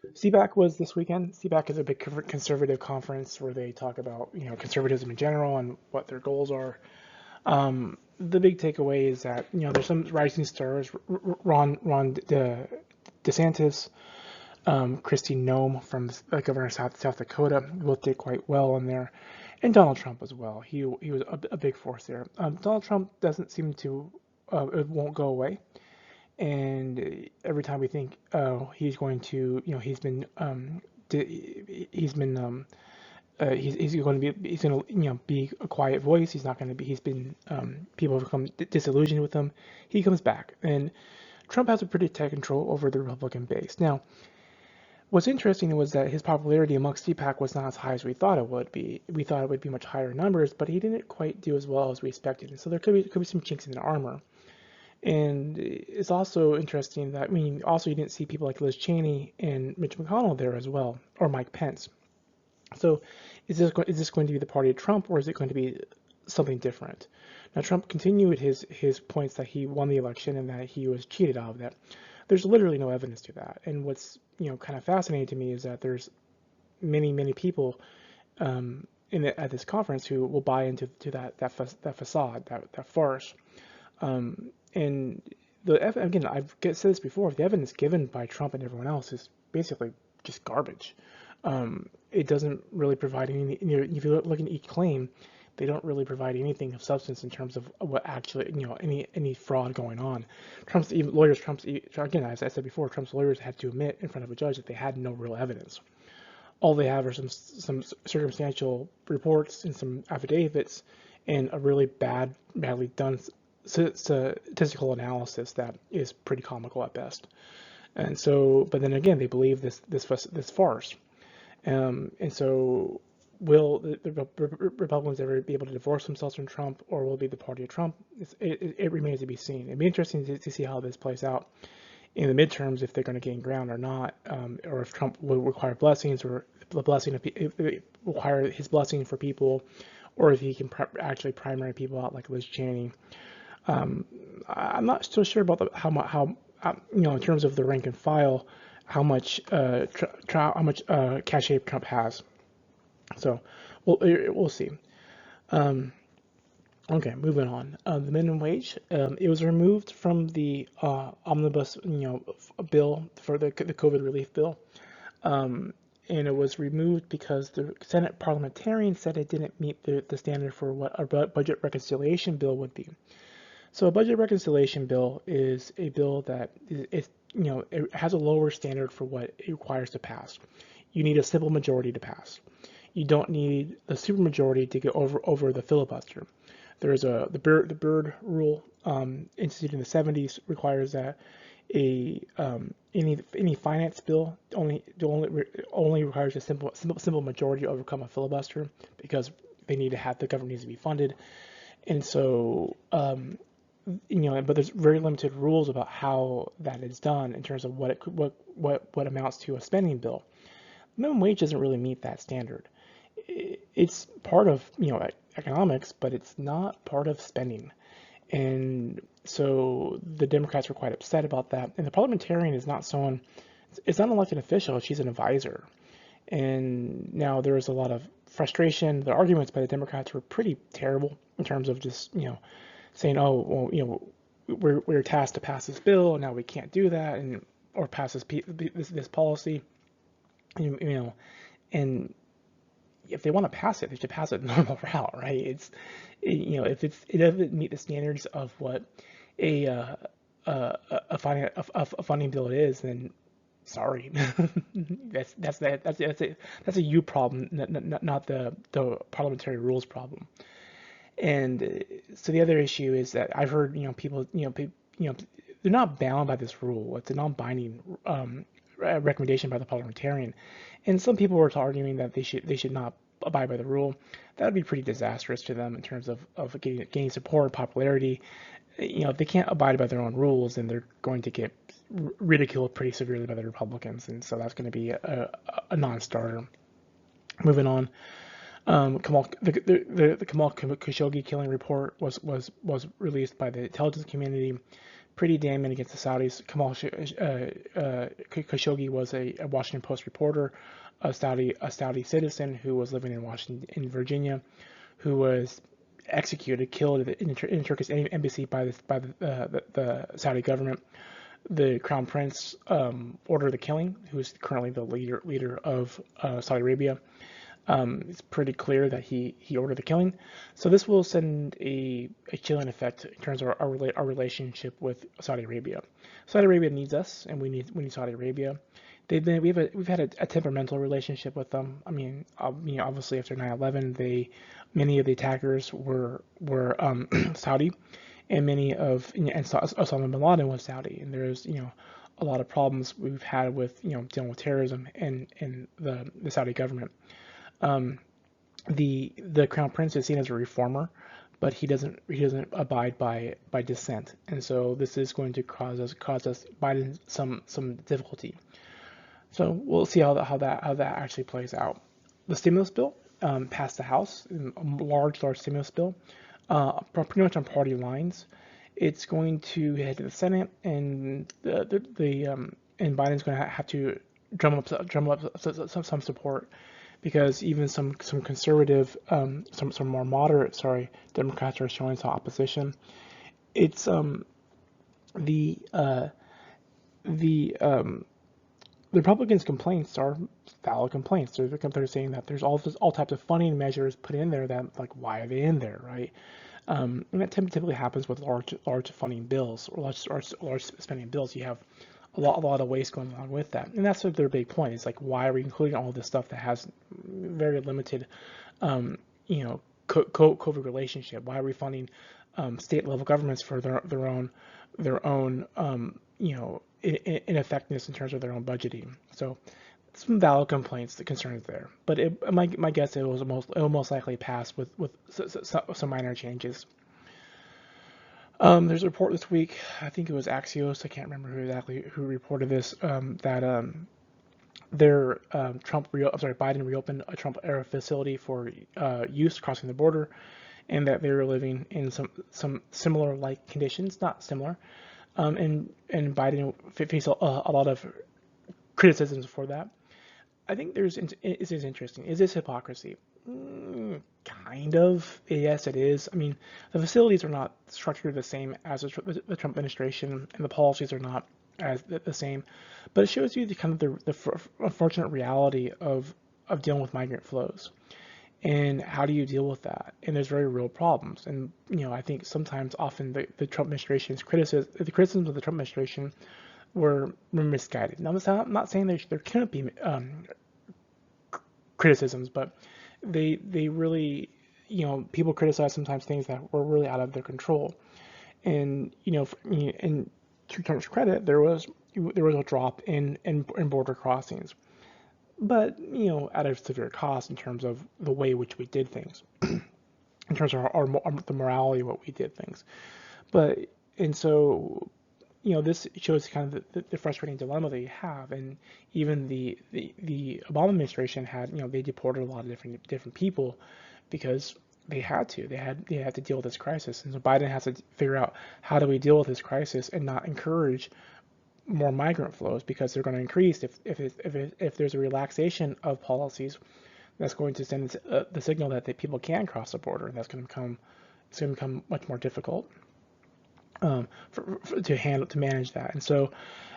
CPAC was this weekend. CPAC is a big conservative conference where they talk about conservatism in general and what their goals are. The big takeaway is that there's some rising stars. Ron DeSantis, Kristi Noem from the governor of South Dakota both did quite well in there, and Donald Trump as well. He was a big force there. Donald Trump doesn't seem to it won't go away. And every time we think, oh, he's going to, he's been, he's going to be, he's going to, be a quiet voice. He's not going to be. He's been, people have become disillusioned with him. He comes back, and Trump has a pretty tight control over the Republican base. Now, what's interesting was that his popularity amongst CPAC was not as high as we thought it would be. We thought it would be much higher numbers, but he didn't quite do as well as we expected. And so there could be some chinks in the armor. And it's also interesting that, also you didn't see people like Liz Cheney and Mitch McConnell there as well, or Mike Pence. So is this going to be the party of Trump, or is it going to be something different? Now, Trump continued his points that he won the election and that he was cheated out of that. There's literally no evidence to that. And what's kind of fascinating to me is that there's many people at this conference who will buy into that facade, that farce. And again, I've said this before, the evidence given by Trump and everyone else is basically just garbage. It doesn't really provide any, if you look at each claim, they don't really provide anything of substance in terms of what actually, any fraud going on. Again, as I said before, Trump's lawyers had to admit in front of a judge that they had no real evidence. All they have are some circumstantial reports and some affidavits and a really badly done statistical analysis that is pretty comical at best. And so, but then again, they believe this farce. And so, will the Republicans ever be able to divorce themselves from Trump, or will it be the party of Trump? It remains to be seen. It'd be interesting to see how this plays out in the midterms, if they're going to gain ground or not, or if Trump will require blessings, or the blessing of require his blessing for people, or if he can actually primary people out like Liz Cheney. I'm not so sure about how in terms of the rank and file, how much cachet Trump has. So we'll see. Okay, moving on. The minimum wage, it was removed from the omnibus, bill for the COVID relief bill, and it was removed because the Senate parliamentarian said it didn't meet the standard for what a budget reconciliation bill would be. So a budget reconciliation bill is a bill that it has a lower standard for what it requires to pass. You need a simple majority to pass. You don't need the supermajority to get over the filibuster. There's the Byrd rule instituted in the 70s requires that any finance bill only requires a simple majority to overcome a filibuster, because they need to have the government needs to be funded. And so but there's very limited rules about how that is done in terms of what amounts to a spending bill. Minimum wage doesn't really meet that standard. It's part of economics, but it's not part of spending. And so the Democrats were quite upset about that. And the parliamentarian is not someone, it's not an elected official, she's an advisor. And now there is a lot of frustration. The arguments by the Democrats were pretty terrible in terms of just, saying, oh, well, we're tasked to pass this bill, and now we can't do that, and or pass this policy, and if they want to pass it, they should pass it the normal route, right? If it doesn't meet the standards of what a funding bill is, then sorry, that's a you problem, not the parliamentary rules problem. And so the other issue is that I've heard, people, they're not bound by this rule. It's a non-binding recommendation by the parliamentarian, and some people were arguing that they should not abide by the rule. That would be pretty disastrous to them in terms of gaining support, popularity. If they can't abide by their own rules, then they're going to get ridiculed pretty severely by the Republicans, and so that's going to be a non-starter. Moving on. The Kamal Khashoggi killing report was released by the intelligence community. pretty damning against the Saudis. Khashoggi was a Washington Post reporter, a Saudi citizen who was living in Washington, in Virginia, who was executed, killed in the Turkish embassy by the Saudi government. The crown prince ordered the killing, who is currently the leader of Saudi Arabia. It's pretty clear that he ordered the killing. So this will send a chilling effect in terms of our relationship with Saudi Arabia. Saudi Arabia needs us, and we need Saudi Arabia. We've had a temperamental relationship with them. I mean, obviously after 9/11, many of the attackers were Saudi, and Osama bin Laden was Saudi, and there's a lot of problems we've had with dealing with terrorism and the Saudi government. The crown prince is seen as a reformer, but he doesn't abide by dissent, and so this is going to cause us Biden some difficulty. So we'll see how that actually plays out. The stimulus bill passed the House, a large stimulus bill, pretty much on party lines. It's going to head to the Senate, and and Biden's going to have to drum up some support, because even some conservative, some more moderate, Democrats are showing some opposition. It's the Republicans' complaints are valid complaints. They're saying that there's all types of funding measures put in there that, like, why are they in there, right? And that typically happens with large funding bills or large spending bills. You have a lot of waste going along with that, and that's sort of their big point. It's like, why are we including all this stuff that has very limited, COVID relationship? Why are we funding state level governments for their own ineffectiveness in terms of their own budgeting? So some valid complaints, the concerns there, but my guess it will most likely pass with some minor changes. There's a report this week, I think it was Axios, I can't remember who reported this, that Biden reopened a Trump era facility for youth crossing the border, and that they were living in some similar like conditions, not similar, and Biden faced a lot of criticisms for that. I think this is interesting. Is this hypocrisy? Kind of. Yes, it is. I mean, the facilities are not structured the same as the Trump administration, and the policies are not as the same. But it shows you the unfortunate reality of dealing with migrant flows, and how do you deal with that? And there's very real problems. And I think often the Trump administration's criticisms of the Trump administration were misguided. Now, I'm not saying there can't be criticisms, but they really, people criticize sometimes things that were really out of their control. And and to Trump's credit, there was a drop in border crossings, but at a severe cost in terms of the way in which we did things, in terms of the morality of what we did things. But and so this shows kind of the frustrating dilemma that you have. And even the Obama administration had, they deported a lot of different people because they had to deal with this crisis. And so Biden has to figure out, how do we deal with this crisis and not encourage more migrant flows, because they're going to increase if there's a relaxation of policies. That's going to send the signal that people can cross the border, and it's going to become much more difficult to manage that. And so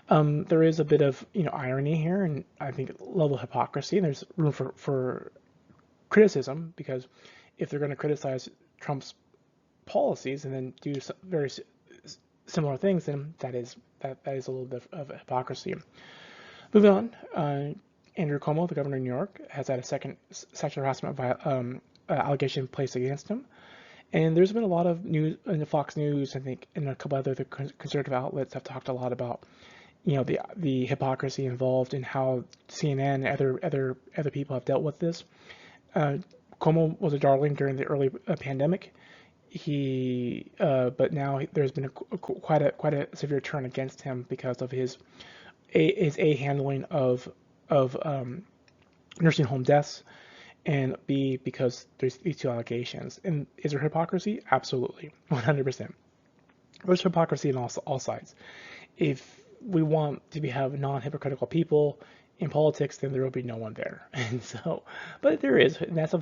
there is a bit of irony here, and I think level of hypocrisy, and there's room for criticism, because if they're going to criticize Trump's policies and then do very similar things, then that is a little bit of hypocrisy. Moving on, Andrew Cuomo, the governor of New York, has had a second sexual harassment allegation placed against him. And there's been a lot of news in the Fox News, I think, and a couple other conservative outlets have talked a lot about, the hypocrisy involved in how CNN and other people have dealt with this. Cuomo was a darling during the early pandemic. But now there's been quite a severe turn against him because of his handling of nursing home deaths, and B, because there's these two allegations. And is there hypocrisy? Absolutely, 100%. There's hypocrisy on all sides. If we want to have non-hypocritical people in politics, then there will be no one there. And so, but there is, and that's a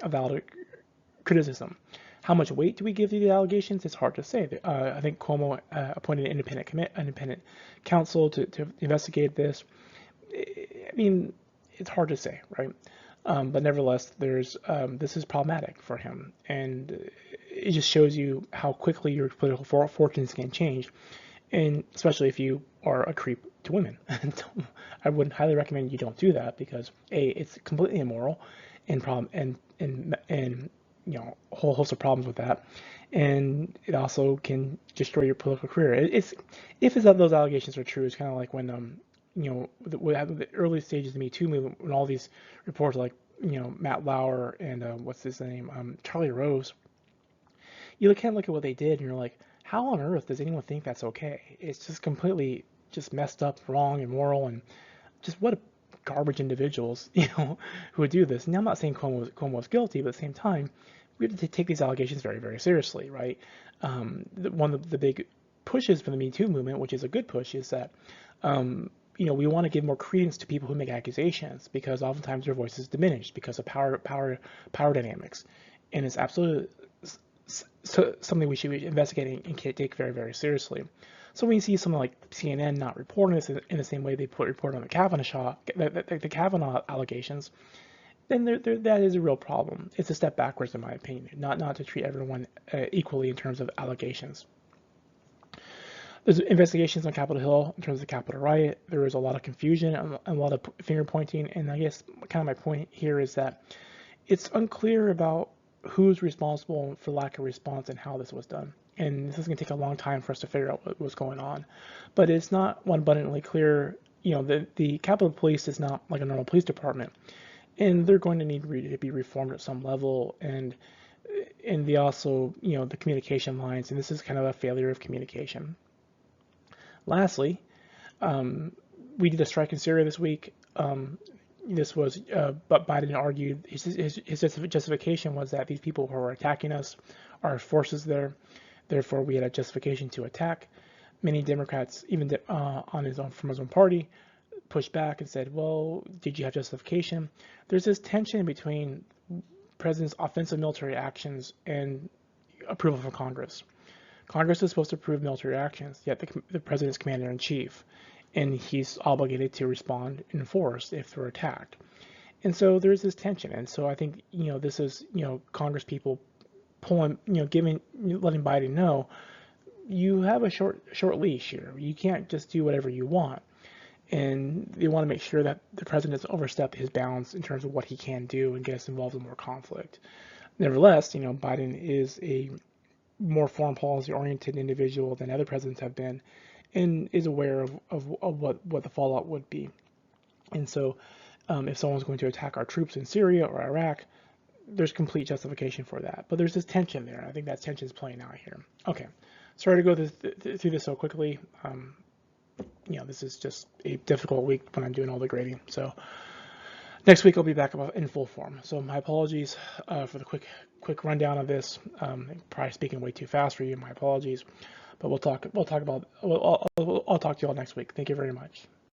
valid criticism. How much weight do we give to the allegations? It's hard to say. I think Cuomo appointed an independent counsel to investigate this. I mean, it's hard to say, right? But nevertheless, this is problematic for him, and it just shows you how quickly your political fortunes can change, and especially if you are a creep to women. I would highly recommend you don't do that because it's completely immoral, and a whole host of problems with that, and it also can destroy your political career. If those allegations are true, it's kind of like when the early stages of the Me Too movement, when all these reports like Matt Lauer and what's his name, Charlie Rose, you kind of look at what they did and you're like, how on earth does anyone think that's okay? It's just completely just messed up, wrong, immoral, and just what a garbage individuals, who would do this. And I'm not saying Cuomo was guilty, but at the same time, we have to take these allegations very, very seriously, right? One of the big pushes for the Me Too movement, which is a good push, is that we want to give more credence to people who make accusations because oftentimes their voice is diminished because of power dynamics, and it's absolutely something we should be investigating and take very, very seriously. So when you see someone like CNN not reporting this in the same way they report on the Kavanaugh allegations, then that is a real problem. It's a step backwards, in my opinion, not to treat everyone equally in terms of allegations. There's investigations on Capitol Hill in terms of the Capitol riot. There was a lot of confusion and a lot of finger pointing, and I guess kind of my point here is that it's unclear about who's responsible for lack of response and how this was done. And this is going to take a long time for us to figure out what was going on. But it's not abundantly clear. The Capitol Police is not like a normal police department, and they're going to need to be reformed at some level. And they also, the communication lines, and this is kind of a failure of communication. Lastly, we did a strike in Syria this week. This was, but Biden argued his justification was that these people who were attacking us are forces there, therefore we had a justification to attack. Many Democrats, even from his own party, pushed back and said, "Well, did you have justification?" There's this tension between President's offensive military actions and approval from Congress. Congress is supposed to approve military actions, yet the President is commander-in-chief, and he's obligated to respond in force if they're attacked. And so there's this tension. And so I think, this is, Congress people letting Biden know, you have a short leash here. You can't just do whatever you want. And they want to make sure that the president doesn't overstep his bounds in terms of what he can do and get us involved in more conflict. Nevertheless, Biden is a more foreign policy oriented individual than other presidents have been, and is aware of what the fallout would be. And so if someone's going to attack our troops in Syria or Iraq, there's complete justification for that. But there's this tension there. I think that tension is playing out here. Okay, sorry to go through this so quickly. This is just a difficult week when I'm doing all the grading. So next week I'll be back in full form. So my apologies for the quick rundown of this. Probably speaking way too fast for you. My apologies. But I'll talk to you all next week. Thank you very much.